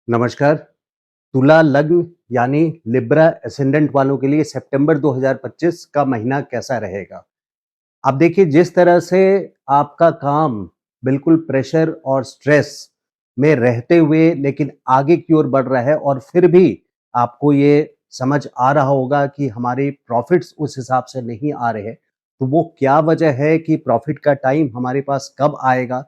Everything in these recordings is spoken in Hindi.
नमस्कार। तुला लग्न यानी लिब्रा एसेंडेंट वालों के लिए सितंबर 2025 का महीना कैसा रहेगा? अब देखिए, जिस तरह से आपका काम बिल्कुल प्रेशर और स्ट्रेस में रहते हुए लेकिन आगे की ओर बढ़ रहा है और फिर भी आपको ये समझ आ रहा होगा कि हमारे प्रॉफिट्स उस हिसाब से नहीं आ रहे हैं। तो वो क्या वजह है कि प्रॉफिट का टाइम हमारे पास कब आएगा?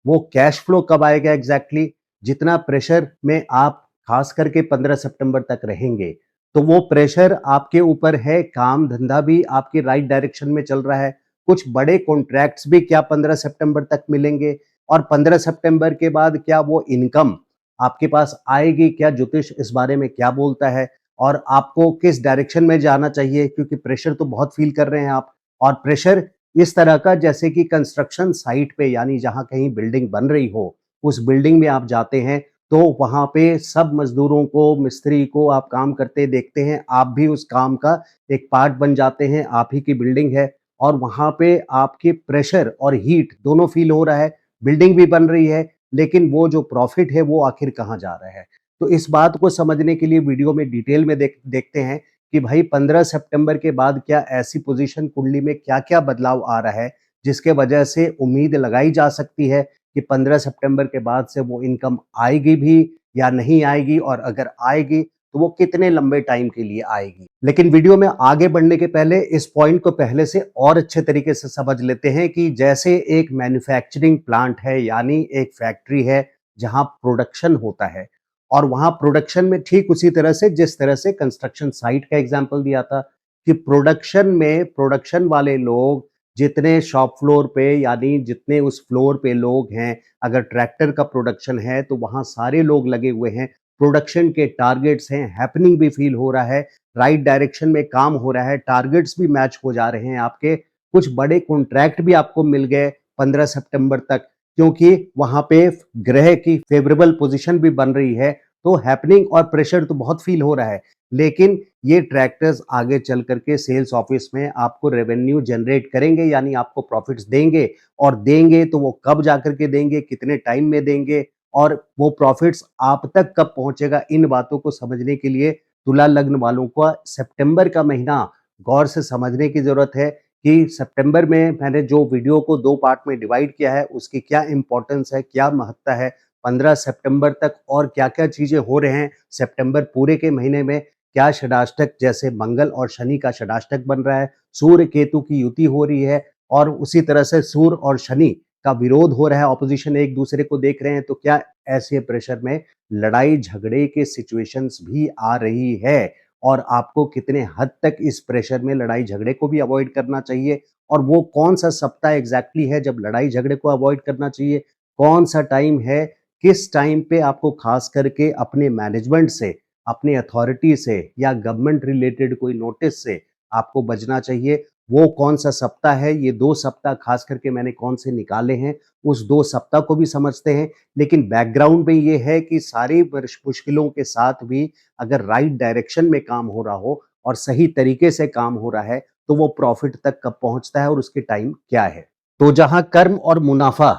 वो कैश फ्लो कब आएगा एग्ज़ैक्टली? जितना प्रेशर में आप खास करके 15 सितंबर तक रहेंगे, तो वो प्रेशर आपके ऊपर है, काम-धंधा भी आपके राइट डायरेक्शन में चल रहा है। कुछ बड़े कॉन्ट्रैक्ट्स भी क्या 15 सितंबर तक मिलेंगे और 15 सितंबर के बाद क्या वो इनकम आपके पास आएगी? क्या ज्योतिष इस बारे में क्या बोलता है? और आपको किस डायरेक्शन में जाना चाहिए? क्योंकि प्रेशर तो बहुत फ़ील कर रहे हैं आप और प्रेशर इस तरह का जैसे कि कंस्ट्रक्शन साइट पे यानी जहाँ कहीं बिल्डिंग बन रही हो, उस बिल्डिंग में आप जाते हैं, तो वहाँ पे सब मज़दूरों को, मिस्त्री को आप काम करते देखते हैं, आप भी उस काम का एक पार्ट बन जाते हैं, आप ही की बिल्डिंग है और वहाँ पे आपके प्रेशर और हीट दोनों फ़ील हो रहा है, बिल्डिंग भी बन रही है, लेकिन वो जो प्रॉफ़िट है वो आखिर कहाँ जा रहा है? तो इस बात को समझने के लिए वीडियो में डिटेल में देखते हैं कि भाई 15 सितंबर के बाद क्या ऐसी पोज़ीशन कुंडली में क्या-क्या बदलाव आ रहा है, जिसके वजह से उम्मीद लगाई जा सकती है कि 15 सितंबर के बाद से वो इनकम आएगी भी या नहीं आएगी और अगर आएगी तो वो कितने लंबे टाइम के लिए आएगी। लेकिन वीडियो में आगे बढ़ने के पहले इस पॉइंट को पहले से और अच्छे तरीके से समझ लेते हैं कि जैसे एक मैन्युफैक्चरिंग प्लांट है यानी एक फैक्ट्री है जहाँ प्रोडक्शन होता है और वहाँ प्रोडक्शन में ठीक उसी तरह से जिस तरह से कंस्ट्रक्शन साइट का एग्जांपल दिया था कि प्रोडक्शन में प्रोडक्शन वाले लोग जितने शॉप फ्लोर पे यानी जितने उस फ्लोर पे लोग हैं, अगर ट्रैक्टर का प्रोडक्शन है तो वहाँ सारे लोग लगे हुए हैं, प्रोडक्शन के टारगेट्स हैं, हैपनिंग भी फील हो रहा है, राइट डायरेक्शन में काम हो रहा है, टारगेट्स भी मैच हो जा रहे हैं आपके, कुछ बड़े कॉन्ट्रैक्ट भी आपको मिल गए 15 सितंबर तक क्योंकि वहाँ पे ग्रह की फेवरेबल पोजीशन भी बन रही है, तो हैपनिंग और प्रेशर तो बहुत फील हो रहा है। लेकिन ये ट्रैक्टर्स आगे चल करके सेल्स ऑफिस में आपको रेवेन्यू जनरेट करेंगे यानी आपको प्रॉफिट्स देंगे और देंगे तो वो कब जाकर के देंगे, कितने टाइम में देंगे और वो प्रॉफिट्स आप तक कब पहुंचेगा, इन बातों को समझने के लिए तुला लग्न वालों को सितंबर का महीना गौर से समझने की जरूरत है कि सितंबर में मैंने जो वीडियो को 2 पार्ट में डिवाइड किया है, उसकी क्या इंपॉर्टेंस है, क्या महत्ता है, 15 सितंबर तक और क्या-क्या चीज़ें हो रहे हैं, सितंबर पूरे के महीने में क्या षडाष्टक जैसे मंगल और शनि का षडाष्टक बन रहा है, सूर्य केतु की युति हो रही है और उसी तरह से सूर्य और शनि का विरोध हो रहा है, ऑपोजिशन एक दूसरे को देख रहे हैं, तो क्या ऐसे प्रेशर में लड़ाई झगड़े के सिचुएशंस भी आ रही है और आपको कितने हद तक इस प्रेशर में लड़ाई झगड़े को भी अवॉइड करना चाहिए और वो कौन सा सप्ताह एग्जैक्टली है जब लड़ाई झगड़े को अवॉइड करना चाहिए, कौन सा टाइम है, किस टाइम पे आपको खास करके अपने मैनेजमेंट से, अपने अथॉरिटी से या गवर्नमेंट रिलेटेड कोई नोटिस से आपको बचना चाहिए, वो कौन सा सप्ताह है, ये 2 सप्ताह खास करके मैंने कौन से निकाले हैं, उस 2 सप्ताह को भी समझते हैं। लेकिन बैकग्राउंड में ये है कि सारी मुश्किलों के साथ भी अगर राइट डायरेक्शन में काम हो रहा हो और सही तरीके से काम हो रहा है, तो वो प्रॉफिट तक कब पहुँचता है और उसकी टाइम क्या है। तो जहाँ कर्म और मुनाफ़ा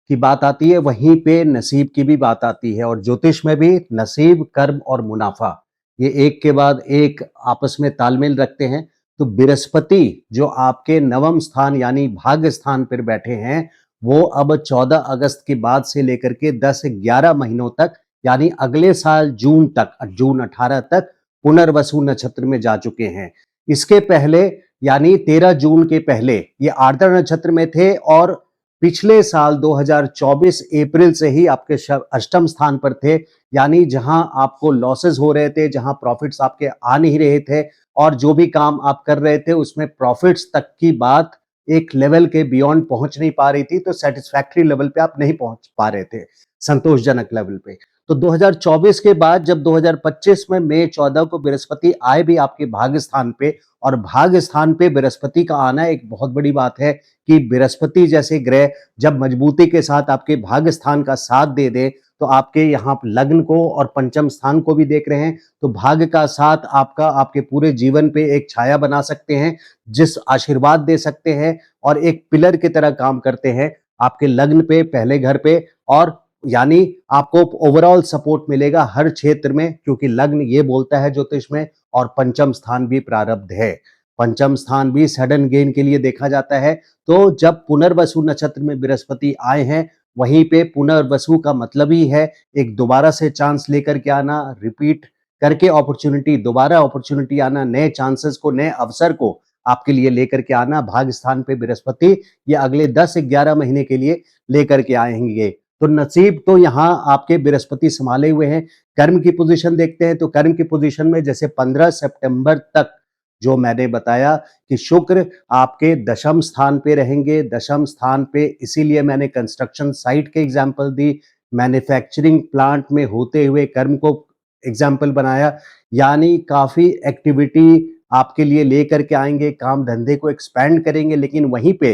की बात आती है, वहीं पे नसीब की भी बात आती है और ज्योतिष में भी नसीब, कर्म और मुनाफ़ा ये एक के बाद एक आपस में तालमेल रखते हैं। तो बृहस्पति जो आपके नवम स्थान यानी भाग्य स्थान पर बैठे हैं, वो अब 14 अगस्त के बाद से लेकर के 10 से 11 महीनों तक यानी अगले साल जून तक, जून 18 तक पुनर्वसु नक्षत्र में जा चुके हैं। इसके पहले यानी 13 जून के पहले ये आर्द्रा नक्षत्र में थे और पिछले साल 2024 अप्रैल से ही आपके अष्टम स्थान पर थे, यानी जहां आपको लॉसेस हो रहे थे, जहां प्रॉफिट्स आपके आ नहीं रहे थे और जो भी काम आप कर रहे थे उसमें प्रॉफिट्स तक की बात एक लेवल के बियॉन्ड पहुंच नहीं पा रही थी, तो सेटिस्फैक्ट्री लेवल पे आप नहीं पहुंच पा रहे थे, संतोषजनक लेवल पे। तो 2024 के बाद जब 2025 में मई 14 को बृहस्पति आए भी आपके भाग्य स्थान पे और भाग्य स्थान पे बृहस्पति का आना एक बहुत बड़ी बात है कि बृहस्पति जैसे ग्रह जब मजबूती के साथ आपके भाग्य स्थान का साथ दे दे, तो आपके यहाँ लग्न को और पंचम स्थान को भी देख रहे हैं, तो भाग्य का साथ आपका आपके पूरे जीवन पे एक छाया बना सकते हैं, जिस आशीर्वाद दे सकते हैं और एक पिलर की तरह काम करते हैं आपके लग्न पे, पहले घर पे और यानी आपको ओवरऑल सपोर्ट मिलेगा हर क्षेत्र में, क्योंकि लग्न ये बोलता है ज्योतिष में, और पंचम स्थान भी प्रारब्ध है। पंचम स्थान भी सडन गेन के लिए देखा जाता है। तो जब पुनर्वसु नक्षत्र में बृहस्पति आए हैं, वहीं पे पुनर्वसु का मतलब ही है एक दोबारा से चांस लेकर के आना, रिपीट करके अपॉर्चुनिटी, दोबारा अपॉर्चुनिटी आना, नए चांसेस को, नए अवसर को आपके लिए लेकर के आना। भाग्य स्थान पे बृहस्पति ये अगले 10 से 11 महीने के लिए लेकर के आएंगे। तो नसीब तो यहाँ आपके बृहस्पति संभाले हुए हैं। कर्म की पोजीशन देखते हैं तो कर्म की पोजीशन में जैसे 15 सितंबर तक जो मैंने बताया कि शुक्र आपके दशम स्थान पे रहेंगे। दशम स्थान पे इसीलिए मैंने कंस्ट्रक्शन साइट के एग्जाम्पल दी, मैन्युफैक्चरिंग प्लांट में होते हुए कर्म को एग्जाम्पल बनाया। यानी काफी एक्टिविटी आपके लिए लेकर के आएंगे, काम धंधे को एक्सपैंड करेंगे, लेकिन वहीं पे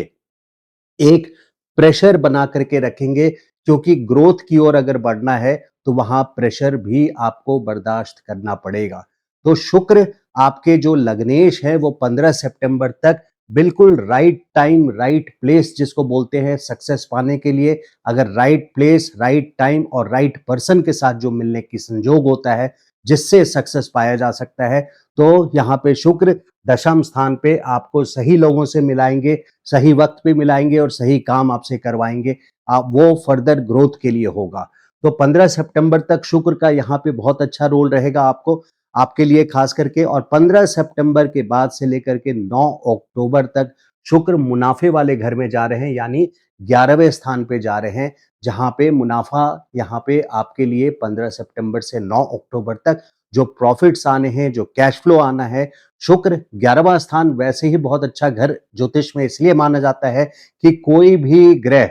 एक प्रेशर बना करके रखेंगे, क्योंकि ग्रोथ की ओर अगर बढ़ना है तो वहां प्रेशर भी आपको बर्दाश्त करना पड़ेगा। तो शुक्र आपके जो लग्नेश है वो 15 सितंबर तक बिल्कुल राइट टाइम राइट प्लेस जिसको बोलते हैं सक्सेस पाने के लिए। अगर राइट प्लेस राइट टाइम और राइट पर्सन के साथ जो मिलने की संजोग होता है जिससे सक्सेस पाया जा सकता है, तो यहाँ पे शुक्र दशम स्थान पे आपको सही लोगों से मिलाएंगे, सही वक्त पे मिलाएंगे और सही काम आपसे करवाएंगे। आप वो फर्दर ग्रोथ के लिए होगा। तो 15 सितंबर तक शुक्र का यहाँ पे बहुत अच्छा रोल रहेगा आपको, आपके लिए खास करके। और 15 सितंबर के बाद से लेकर के 9 अक्टूबर तक शुक्र मुनाफे वाले घर में जा रहे हैं, यानी 11वें स्थान पे जा रहे हैं, जहां पे मुनाफा यहाँ पे आपके लिए 15 सितंबर से 9 अक्टूबर तक जो प्रॉफिट्स आने हैं, जो कैश फ्लो आना है। शुक्र 11वां स्थान वैसे ही बहुत अच्छा घर ज्योतिष में इसलिए माना जाता है कि कोई भी ग्रह,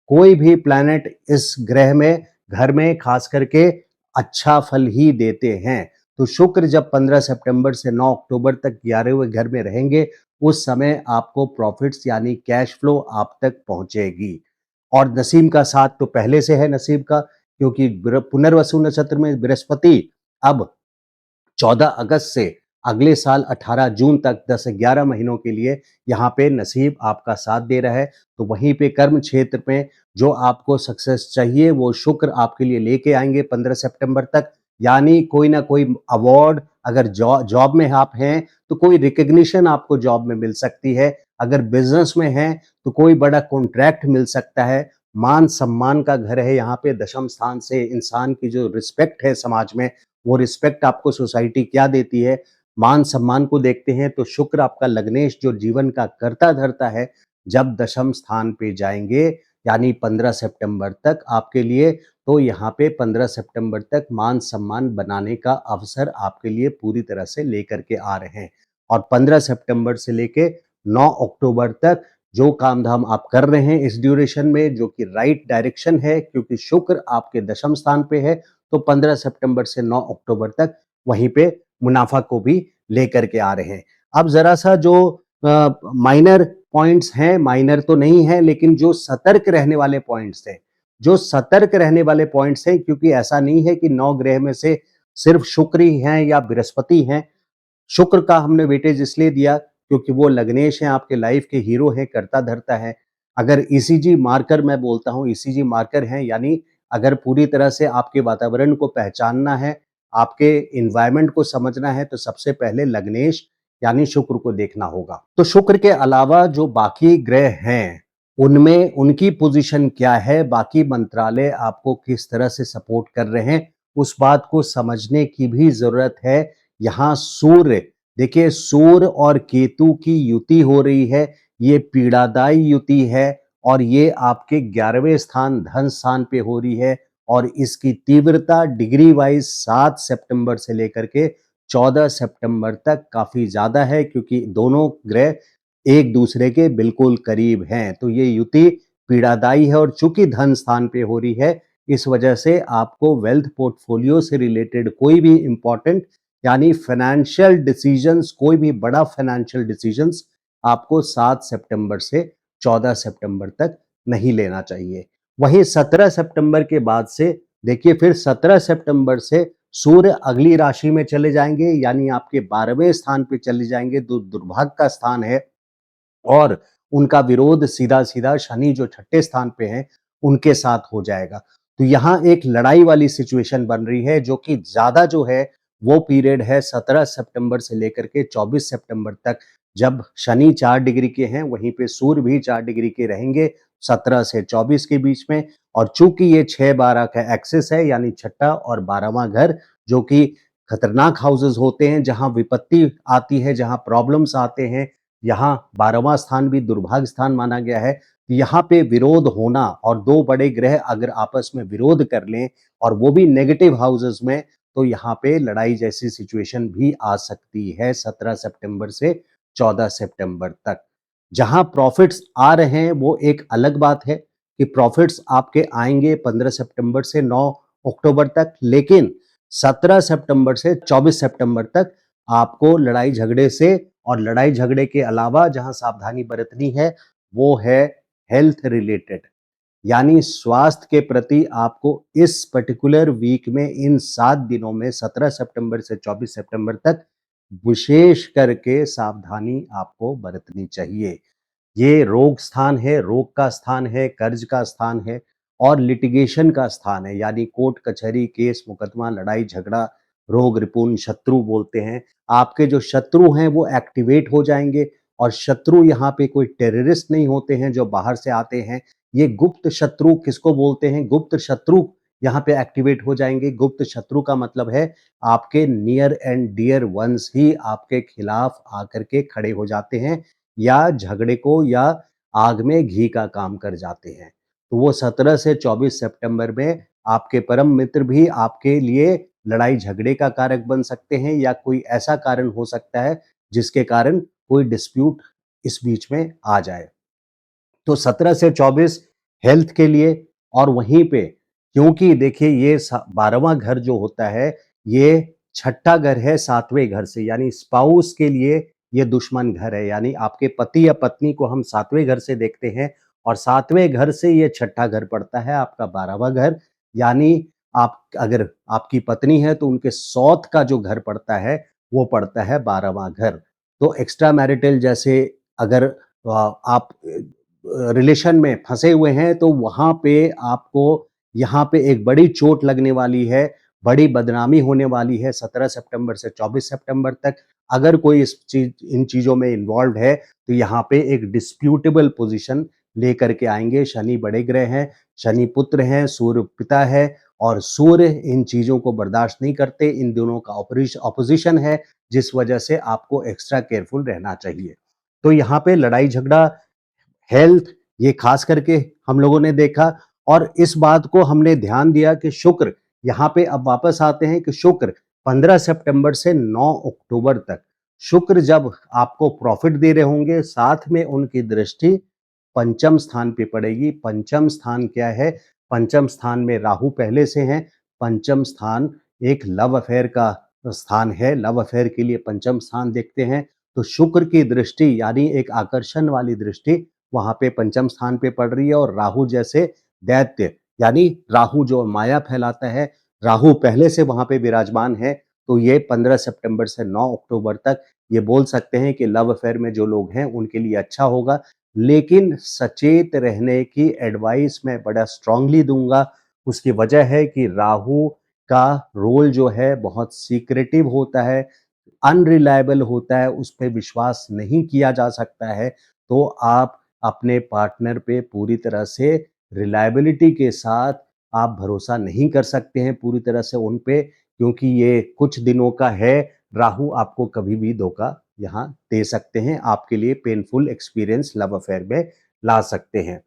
कोई भी प्लैनेट इस ग्रह में, घर में खास करके अच्छा फल ही देते हैं। तो शुक्र जब 15 सितंबर से 9 अक्टूबर तक 11वें घर में रहेंगे, उस समय आपको प्रॉफिट्स यानी कैश फ्लो आप तक पहुंचेगी। और नसीब का साथ तो पहले से है नसीब का, क्योंकि पुनर्वसु नक्षत्र में बृहस्पति अब 14 अगस्त से अगले साल 18 जून तक 10 से 11 महीनों के लिए यहाँ पे नसीब आपका साथ दे रहा है। तो वहीं पे कर्म क्षेत्र में जो आपको सक्सेस चाहिए वो शुक्र आपके लिए लेके आएंगे 15 सितंबर तक। यानी कोई ना कोई अवार्ड, अगर जॉब में आप हैं तो कोई रिकग्निशन आपको जॉब में मिल सकती है। अगर बिजनेस में हैं तो कोई बड़ा कॉन्ट्रैक्ट मिल सकता है। मान सम्मान का घर है यहाँ पे, दशम स्थान से इंसान की जो रिस्पेक्ट है समाज में, वो रिस्पेक्ट आपको सोसाइटी क्या देती है, मान सम्मान को देखते हैं। तो शुक्र आपका लग्नेश जो जीवन का कर्ता धर्ता है, जब दशम स्थान पे जाएंगे यानी 15 सितंबर तक आपके लिए, तो यहाँ पे 15 सितंबर तक मान सम्मान बनाने का अवसर आपके लिए पूरी तरह से लेकर के आ रहे हैं। और 15 सितंबर से लेके 9 अक्टूबर तक जो काम धाम आप कर रहे हैं इस ड्यूरेशन में, जो कि राइट डायरेक्शन है, क्योंकि शुक्र आपके दशम स्थान पे है, तो 15 सितंबर से 9 अक्टूबर तक वहीं पे मुनाफा को भी लेकर के आ रहे हैं। अब जरा सा जो माइनर पॉइंट्स हैं, माइनर तो नहीं है, लेकिन जो सतर्क रहने वाले पॉइंट्स हैं, जो सतर्क रहने वाले पॉइंट्स हैं, क्योंकि ऐसा नहीं है कि 9 ग्रह में से सिर्फ शुक्र ही हैं या बृहस्पति हैं। शुक्र का हमने वेटेज इसलिए दिया क्योंकि वो लग्नेश हैं, आपके लाइफ के हीरो हैं, करता धरता है। अगर ईसीजी मार्कर मैं बोलता हूँ, ईसीजी मार्कर हैं, यानी अगर पूरी तरह से आपके वातावरण को पहचानना है, आपके एनवायरनमेंट को समझना है, तो सबसे पहले लग्नेश यानी शुक्र को देखना होगा। तो शुक्र के अलावा जो बाकी ग्रह हैं उनमें उनकी पोजीशन क्या है, बाकी मंत्रालय आपको किस तरह से सपोर्ट कर रहे हैं, उस बात को समझने की भी जरूरत है। यहाँ सूर्य, देखिए सूर्य और केतु की युति हो रही है, ये पीड़ादायी युति है, और ये आपके 11वें स्थान धन स्थान पे हो रही है। और इसकी तीव्रता डिग्री वाइज 7 सितंबर से लेकर के 14 सितंबर तक काफी ज्यादा है, क्योंकि दोनों ग्रह एक दूसरे के बिल्कुल करीब हैं। तो ये युति पीड़ादायी है, और चूंकि धन स्थान पे हो रही है, इस वजह से आपको वेल्थ पोर्टफोलियो से रिलेटेड कोई भी इंपॉर्टेंट यानी फाइनेंशियल डिसीजंस, कोई भी बड़ा फाइनेंशियल डिसीजंस आपको 7 सितंबर से 14 सितंबर तक नहीं लेना चाहिए। वहीं 17 सितंबर के बाद से देखिए, फिर 17 सितंबर से सूर्य अगली राशि में चले जाएंगे, यानी आपके 12वें स्थान पे चले जाएंगे, जो दुर्भाग्य का स्थान है। और उनका विरोध सीधा सीधा शनि जो छठे स्थान पे है उनके साथ हो जाएगा। तो तो यहाँ एक लड़ाई वाली सिचुएशन बन रही है, जो कि ज़्यादा जो है वो पीरियड है 17 सितंबर से लेकर के 24 सितंबर तक, जब शनि 4 डिग्री के हैं, वहीं पे सूर्य भी 4 डिग्री के रहेंगे 17 से 24 के बीच में। और चूंकि ये 6-12 का एक्सिस है, यानी छठा और 12वां घर, जो कि खतरनाक हाउसेस होते हैं, जहां विपत्ति आती है, जहां प्रॉब्लम्स आते हैं, यहाँ 12वां स्थान भी दुर्भाग्य स्थान माना गया है। यहाँ पे विरोध होना, और दो बड़े ग्रह अगर आपस में विरोध कर लें, और वो भी नेगेटिव हाउसेस में, तो यहाँ पे लड़ाई जैसी सिचुएशन भी आ सकती है 17 सितंबर से 14 सितंबर तक। जहां प्रॉफिट्स आ रहे हैं वो एक अलग बात है कि प्रॉफिट्स आपके आएंगे 15 सितंबर से 9 अक्टूबर तक, लेकिन 17 सितंबर से 24 सितंबर तक आपको लड़ाई झगड़े से, और लड़ाई झगड़े के अलावा जहां सावधानी बरतनी है वो है हेल्थ रिलेटेड, यानी स्वास्थ्य के प्रति आपको इस पर्टिकुलर वीक में, इन 7 दिनों में 17 सितंबर से 24 सितंबर तक विशेष करके सावधानी आपको बरतनी चाहिए। ये रोग स्थान है, रोग का स्थान है, कर्ज का स्थान है, और लिटिगेशन का स्थान है, यानी कोर्ट कचहरी, केस मुकदमा, लड़ाई झगड़ा, रोग रिपुन, शत्रु बोलते हैं। आपके जो शत्रु हैं वो एक्टिवेट हो जाएंगे, और शत्रु यहाँ पे कोई टेररिस्ट नहीं होते हैं जो बाहर से आते हैं। ये गुप्त शत्रु किसको बोलते हैं? गुप्त शत्रु यहाँ पे एक्टिवेट हो जाएंगे। गुप्त शत्रु का मतलब है आपके नियर एंड डियर वंस ही आपके खिलाफ आकर के खड़े हो जाते हैं, या झगड़े को या आग में घी का काम कर जाते हैं। तो वो 17 से 24 सितंबर में आपके परम मित्र भी आपके लिए लड़ाई झगड़े का कारक बन सकते हैं, या कोई ऐसा कारण हो सकता है जिसके कारण कोई डिस्प्यूट इस बीच में आ जाए। तो 17 से 24 हेल्थ के लिए, और वहीं पे क्योंकि देखिए ये 12वां घर जो होता है, ये छठा घर है 7वें घर से, यानी स्पाउस के लिए ये दुश्मन घर है, यानी आपके पति या पत्नी को हम 7वें घर से देखते हैं, और 7वें घर से ये छठा घर पड़ता है आपका 12वां घर। यानी आप अगर आपकी पत्नी है तो उनके सौत का जो घर पड़ता है वो पड़ता है 12वां घर। तो एक्स्ट्रा मैरिटल जैसे अगर आप रिलेशन में फंसे हुए हैं, तो वहां पे आपको यहाँ पे एक बड़ी चोट लगने वाली है, बड़ी बदनामी होने वाली है 17 सितंबर से 24 सितंबर तक। अगर कोई इन चीजों में इन्वॉल्व है, तो यहाँ पे एक डिस्प्यूटेबल पोजीशन लेकर के आएंगे। शनि बड़े ग्रह हैं, शनि पुत्र हैं, सूर्य पिता है, और सूर्य इन चीजों को बर्दाश्त नहीं करते। इन दोनों का ऑपोजिशन है, जिस वजह से आपको एक्स्ट्रा केयरफुल रहना चाहिए। तो यहाँ पे लड़ाई झगड़ा, हेल्थ, ये खास करके हम लोगों ने देखा। और इस बात को हमने ध्यान दिया कि शुक्र, यहाँ पे अब वापस आते हैं कि शुक्र 15 सितंबर से 9 अक्टूबर तक, शुक्र जब आपको प्रॉफिट दे रहे होंगे, साथ में उनकी दृष्टि पंचम स्थान पे पड़ेगी। पंचम स्थान क्या है? पंचम स्थान में राहु पहले से हैं। पंचम स्थान एक लव अफेयर का स्थान है, लव अफेयर के लिए पंचम स्थान देखते हैं। तो शुक्र की दृष्टि, यानी एक आकर्षण वाली दृष्टि, वहां पे पंचम स्थान पे पड़ रही है। और राहु जैसे दैत्य, यानी राहु जो माया फैलाता है, राहु पहले से वहां पे विराजमान है। तो ये 15 सितंबर से 9 अक्टूबर तक ये बोल सकते हैं कि लव अफेयर में जो लोग हैं उनके लिए अच्छा होगा। लेकिन सचेत रहने की एडवाइस मैं बड़ा स्ट्रांगली दूंगा। उसकी वजह है कि राहु का रोल जो है बहुत सीक्रेटिव होता है, अनरिलायबल होता है, उस पे विश्वास नहीं किया जा सकता है। तो आप अपने पार्टनर पे पूरी तरह से रिलायबिलिटी के साथ आप भरोसा नहीं कर सकते हैं पूरी तरह से उन पे, क्योंकि ये कुछ दिनों का है। राहु आपको कभी भी धोखा यहाँ दे सकते हैं, आपके लिए पेनफुल एक्सपीरियंस लव अफेयर में ला सकते हैं।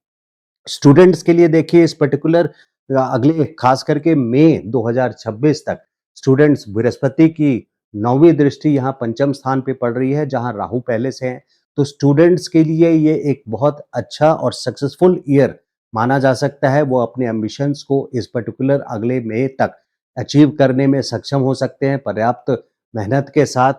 स्टूडेंट्स के लिए देखिए इस पर्टिकुलर अगले खास करके मई 2026 तक स्टूडेंट्स, बृहस्पति की 9वीं दृष्टि यहाँ पंचम स्थान पे पड़ रही है, जहाँ राहु पहले से है। तो स्टूडेंट्स के लिए ये एक बहुत अच्छा और सक्सेसफुल ईयर माना जा सकता है। वो अपने एम्बिशंस को इस पर्टिकुलर अगले मई तक अचीव करने में सक्षम हो सकते हैं पर्याप्त मेहनत के साथ,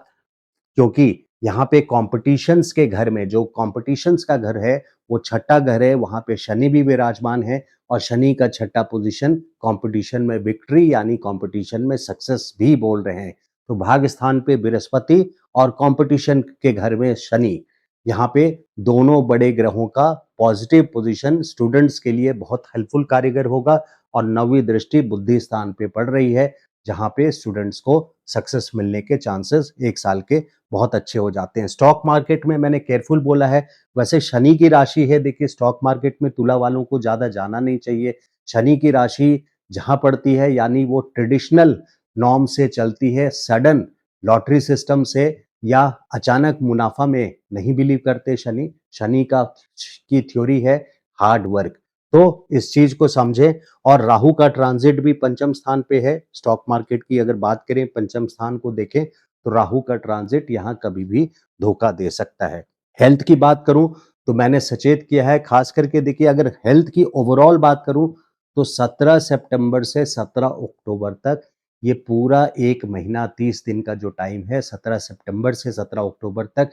क्योंकि यहाँ पे कॉम्पिटिशन्स के घर में, जो कॉम्पिटिशन्स का घर है वो छठा घर है, वहाँ पे शनि भी विराजमान है। और शनि का छठा पोजीशन कॉम्पिटिशन में विक्ट्री, यानी कॉम्पिटिशन में सक्सेस भी बोल रहे हैं। तो भाग्य स्थान पे बृहस्पति और कॉम्पिटिशन के घर में शनि, यहाँ पे दोनों बड़े ग्रहों का पॉजिटिव पोजीशन स्टूडेंट्स के लिए बहुत हेल्पफुल कारीगर होगा। और 9वीं दृष्टि बुद्धि स्थान पे पड़ रही है, जहाँ पे स्टूडेंट्स को सक्सेस मिलने के चांसेस 1 साल के बहुत अच्छे हो जाते हैं। स्टॉक मार्केट में मैंने केयरफुल बोला है, वैसे शनि की राशि है, देखिए स्टॉक मार्केट में तुला वालों को ज़्यादा जाना नहीं चाहिए। शनि की राशि जहाँ पड़ती है यानी वो ट्रेडिशनल नॉर्म से चलती है, सडन लॉटरी सिस्टम से या अचानक मुनाफा में नहीं बिलीव करते शनि। शनि का की थ्योरी है हार्ड वर्क। तो इस चीज को समझें। और राहु का ट्रांजिट भी पंचम स्थान पे है। स्टॉक मार्केट की अगर बात करें, पंचम स्थान को देखें तो राहु का ट्रांजिट यहाँ कभी भी धोखा दे सकता है। हेल्थ की बात करूं तो मैंने सचेत किया है, खास करके देखिए अगर हेल्थ की ओवरऑल बात करूं तो 17 सितंबर से 17 अक्टूबर तक ये पूरा 1 महीना 30 दिन का जो टाइम है, 17 सितंबर से 17 अक्टूबर तक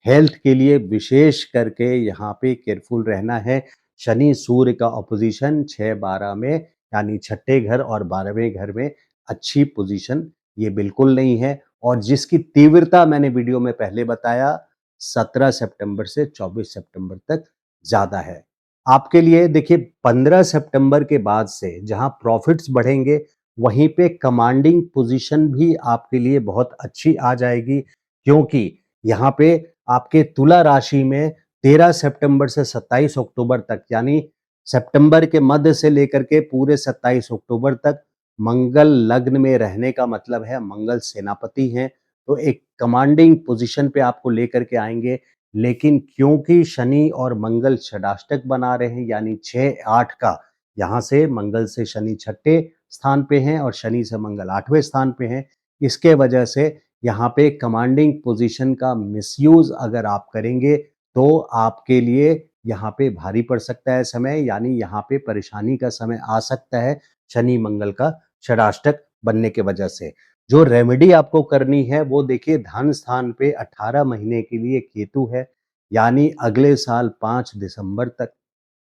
हेल्थ के लिए विशेष करके यहाँ पे केयरफुल रहना है। शनि सूर्य का ऑपोजिशन 6-12 में यानी छठे घर और 12वें घर में अच्छी पोजीशन ये बिल्कुल नहीं है। और जिसकी तीव्रता मैंने वीडियो में पहले बताया 17 सितंबर से 24 सितंबर तक ज्यादा है। आपके लिए देखिए 15 सितंबर के बाद से जहां प्रॉफिट्स बढ़ेंगे वहीं पे कमांडिंग पोजीशन भी आपके लिए बहुत अच्छी आ जाएगी, क्योंकि यहाँ पे आपके तुला राशि में 13 सितंबर से 27 अक्टूबर तक यानी सितंबर के मध्य से लेकर के पूरे 27 अक्टूबर तक मंगल लग्न में रहने का मतलब है मंगल सेनापति हैं, तो एक कमांडिंग पोजीशन पे आपको लेकर के आएंगे। लेकिन क्योंकि शनि और मंगल षडाष्टक बना रहे हैं यानी 6-8 का, यहाँ से मंगल से शनि छठे स्थान पे हैं और शनि से मंगल 8वें स्थान पे हैं, इसके वजह से यहाँ पे कमांडिंग पोजीशन का मिसयूज अगर आप करेंगे तो आपके लिए यहाँ पे भारी पड़ सकता है समय, यानी यहाँ पे परेशानी का समय आ सकता है शनि मंगल का षडाष्टक बनने के वजह से। जो रेमेडी आपको करनी है वो देखिए धन स्थान पे 18 महीने के लिए केतु है, यानी अगले साल 5 दिसंबर तक।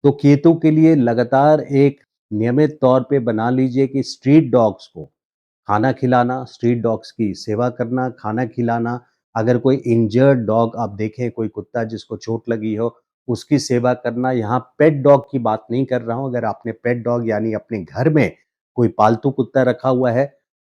तो केतु के लिए लगातार एक नियमित तौर पे बना लीजिए कि स्ट्रीट डॉग्स को खाना खिलाना, स्ट्रीट डॉग्स की सेवा करना, खाना खिलाना। अगर कोई इंजर्ड डॉग आप देखें, कोई कुत्ता जिसको चोट लगी हो, उसकी सेवा करना। यहाँ पेट डॉग की बात नहीं कर रहा हूँ। अगर आपने पेट डॉग यानी अपने घर में कोई पालतू कुत्ता रखा हुआ है,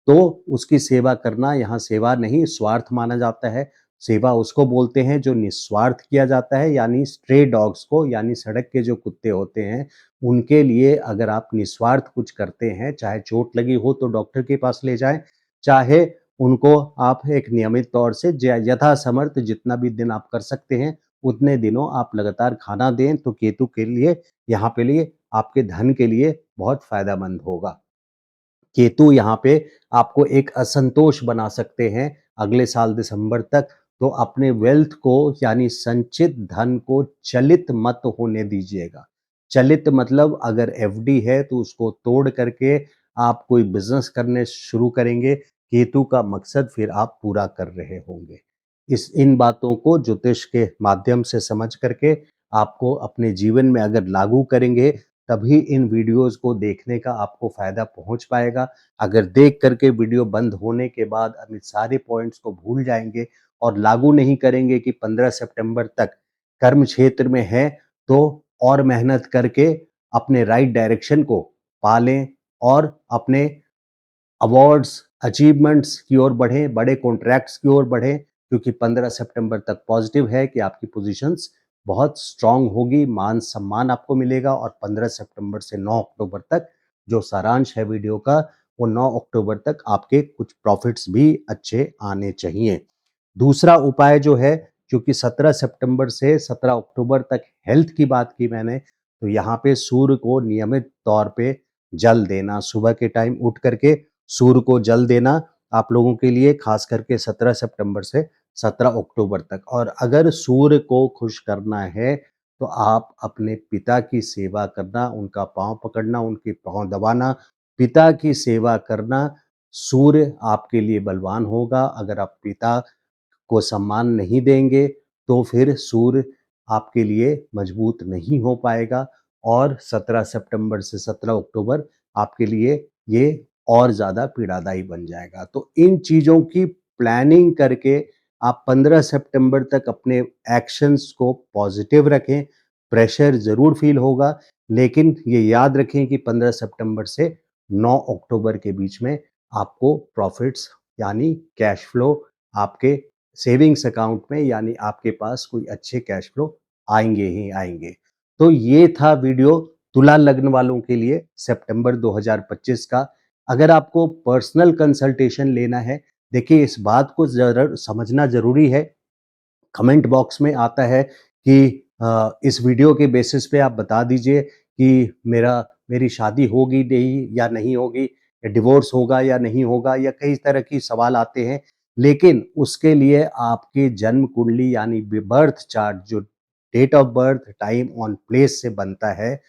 तो उसकी सेवा करना, यहाँ सेवा नहीं स्वार्थ माना जाता है। सेवा उसको बोलते हैं जो निस्वार्थ किया जाता है, यानी स्ट्रे डॉग्स को, यानी सड़क के जो कुत्ते होते हैं उनके लिए अगर आप निस्वार्थ कुछ करते हैं, चाहे चोट लगी हो तो डॉक्टर के पास ले जाएं, चाहे उनको आप एक नियमित तौर से यथासमर्थ जितना भी दिन आप कर सकते हैं उतने दिनों आप लगातार खाना दें, तो केतु के लिए यहाँ पे लिए आपके धन के लिए बहुत फायदेमंद होगा। केतु यहाँ पे आपको एक असंतोष बना सकते हैं अगले साल दिसंबर तक। तो अपने वेल्थ को यानी संचित धन को चलित मत होने दीजिएगा। चलित मतलब अगर एफडी है तो उसको तोड़ करके आप कोई बिजनेस करने शुरू करेंगे, केतु का मकसद फिर आप पूरा कर रहे होंगे। इन बातों को ज्योतिष के माध्यम से समझ करके आपको अपने जीवन में अगर लागू करेंगे, तभी इन वीडियोस को देखने का आपको फायदा पहुंच पाएगा। अगर देख करके वीडियो बंद होने के बाद हम इस सारे पॉइंट्स को भूल जाएंगे और लागू नहीं करेंगे कि 15 सितंबर तक कर्म क्षेत्र में है, तो और मेहनत करके अपने राइट डायरेक्शन को पालें और अपने अवार्ड्स, अचीवमेंट्स की ओर बढ़ें, बड़े कॉन्ट्रैक्ट्स की ओर बढ़ें, क्योंकि 15 सितंबर तक पॉजिटिव है कि आपकी पोजीशंस बहुत स्ट्रांग होगी, मान सम्मान आपको मिलेगा। और 15 सितंबर से 9 अक्टूबर तक जो सारांश है वीडियो का, वो 9 अक्टूबर तक आपके कुछ प्रॉफिट्स भी अच्छे आने चाहिए। दूसरा उपाय जो है, क्योंकि 17 सितंबर से 17 अक्टूबर तक हेल्थ की बात की मैंने, तो यहाँ पे सूर्य को नियमित तौर पे जल देना, सुबह के टाइम उठ करके सूर्य को जल देना आप लोगों के लिए खास करके 17 सितंबर से 17 अक्टूबर तक। और अगर सूर्य को खुश करना है तो आप अपने पिता की सेवा करना, उनका पाँव पकड़ना, उनके पाँव दबाना, पिता की सेवा करना। सूर्य आपके लिए बलवान होगा। अगर आप पिता को सम्मान नहीं देंगे तो फिर सूर्य आपके लिए मजबूत नहीं हो पाएगा और 17 सितंबर से 17 अक्टूबर आपके लिए ये और ज़्यादा पीड़ादायी बन जाएगा। तो इन चीज़ों की प्लानिंग करके आप 15 सितंबर तक अपने एक्शंस को पॉजिटिव रखें। प्रेशर ज़रूर फील होगा, लेकिन ये याद रखें कि 15 सितंबर से 9 अक्टूबर के बीच में आपको प्रॉफिट्स यानी कैश फ्लो आपके सेविंग्स अकाउंट में यानी आपके पास कोई अच्छे कैश फ्लो आएंगे ही आएंगे। तो ये था वीडियो तुला लग्न वालों के लिए सितंबर 2025 का। अगर आपको पर्सनल कंसल्टेशन लेना है, देखिए इस बात को जरूर समझना जरूरी है। कमेंट बॉक्स में आता है कि इस वीडियो के बेसिस पे आप बता दीजिए कि मेरी शादी होगी नहीं या नहीं होगी, या डिवोर्स होगा या नहीं होगा, या कई तरह की सवाल आते हैं। लेकिन उसके लिए आपके जन्म कुंडली यानी बर्थ चार्ट जो date of birth, time on place से बनता है,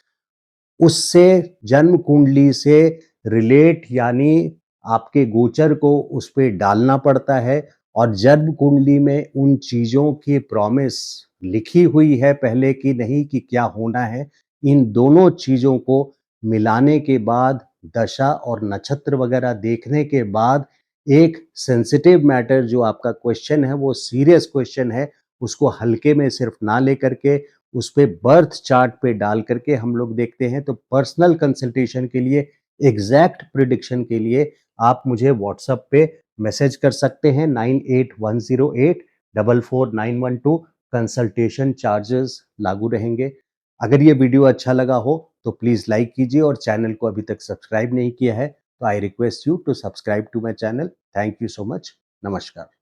उससे जन्म कुंडली से रिलेट यानी आपके गोचर को उस पे डालना पड़ता है। और जन्म कुंडली में उन चीज़ों की प्रॉमिस लिखी हुई है पहले की नहीं कि क्या होना है। इन दोनों चीज़ों को मिलाने के बाद दशा और नक्षत्र वगैरह देखने के बाद एक सेंसिटिव मैटर जो आपका क्वेश्चन है वो सीरियस क्वेश्चन है, उसको हल्के में सिर्फ ना लेकर के उस पे बर्थ चार्ट पे डाल करके हम लोग देखते हैं। तो पर्सनल कंसल्टेशन के लिए, एग्जैक्ट प्रिडिक्शन के लिए आप मुझे व्हाट्सएप पे मैसेज कर सकते हैं 9810844912। कंसल्टेशन चार्जेस लागू रहेंगे। अगर ये वीडियो अच्छा लगा हो तो प्लीज़ लाइक कीजिए और चैनल को अभी तक सब्सक्राइब नहीं किया है तो I request you to subscribe to my channel. Thank you so much. नमस्कार।